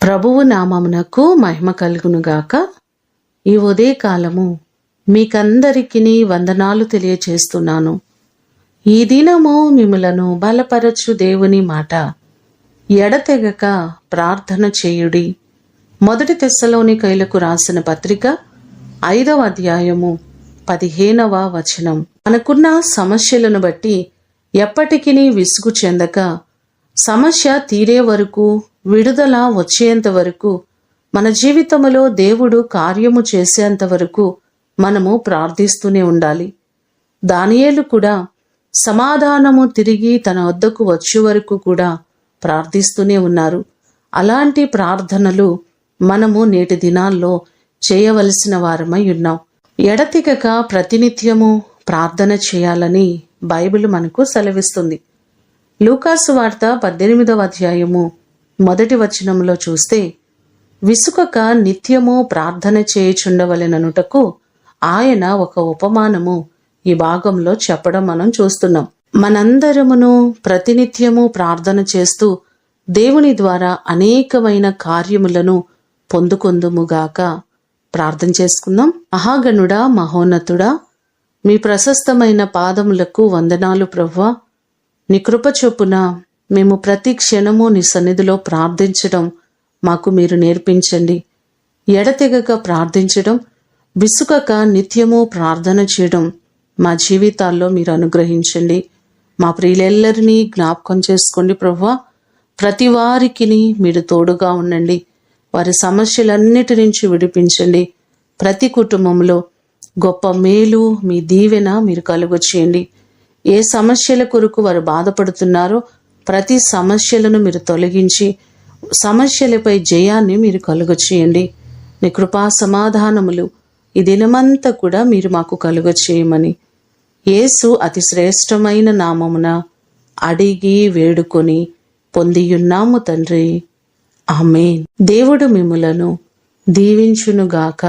ప్రభువు నామమునకు మహిమ కలుగునుగాక. ఈ ఉదయకాలము మీకందరికీ వందనాలు తెలియచేస్తున్నాను. ఈ దినము మిమ్ములను బలపరచు దేవుని మాట ఎడతెగక ప్రార్థన చేయుడి. 1 తెస్సలోనికైలకు రాసిన పత్రిక 5వ అధ్యాయము 15వ వచనం. మనకున్న సమస్యలను బట్టి ఎప్పటికీ విసుగు చెందక, సమస్య తీరే వరకు, విడుదల వచ్చేంత వరకు, మన జీవితంలో దేవుడు కార్యము చేసేంత వరకు మనము ప్రార్థిస్తూనే ఉండాలి. దానియేలు కూడా సమాధానము తిరిగి తన వద్దకు వచ్చే వరకు కూడా ప్రార్థిస్తూనే ఉన్నారు. అలాంటి ప్రార్థనలు మనము నేటి దినాల్లో చేయవలసిన వారమై ఉన్నాం. ఎడతెగక ప్రతినిత్యము ప్రార్థన చేయాలని బైబిల్ మనకు సెలవిస్తుంది. లూకాసు వార్త 18వ అధ్యాయము 1వ వచనంలో చూస్తే, విసుకక నిత్యము ప్రార్థన చేయుచుండవలెననుటకు ఆయన ఒక ఉపమానము ఈ భాగంలో చెప్పడం మనం చూస్తున్నాం. మనందరమును ప్రతినిత్యము ప్రార్థన చేస్తూ దేవుని ద్వారా అనేకమైన కార్యములను పొందుకొందుముగాక. ప్రార్థన చేసుకుందాం. మహాగణుడా, మహోన్నతుడా, మీ ప్రశస్తమైన పాదములకు వందనాలు ప్రభువా. నీ కృప చొప్పున మేము ప్రతి క్షణము నీ సన్నిధిలో ప్రార్థించడం మాకు మీరు నేర్పించండి. ఎడతెగక ప్రార్థించడం, విసుకక నిత్యము ప్రార్థన చేయడం మా జీవితాల్లో మీరు అనుగ్రహించండి. మా ప్రియులెల్లరినీ జ్ఞాపకం చేసుకోండి ప్రభువా. ప్రతి వారికి మీరు తోడుగా ఉండండి. వారి సమస్యలన్నిటి నుంచి విడిపించండి. ప్రతి కుటుంబంలో గొప్ప మేలు, మీ దీవెన మీరు కలుగ చేయండి. ఏ సమస్యల కొరకు వారు బాధపడుతున్నారో ప్రతి సమస్యలను మీరు తొలగించి సమస్యలపై జయాన్ని మీరు కలుగ చేయండి. నీ కృపా సమాధానములు ఈ దినమంతా కూడా మీరు మాకు కలుగ చేయమని యేసు అతి శ్రేష్టమైన నామమున అడిగి వేడుకొని పొందియున్నాము తండ్రి. ఆమేన్. దేవుడు మిమ్ములను దీవించునుగాక.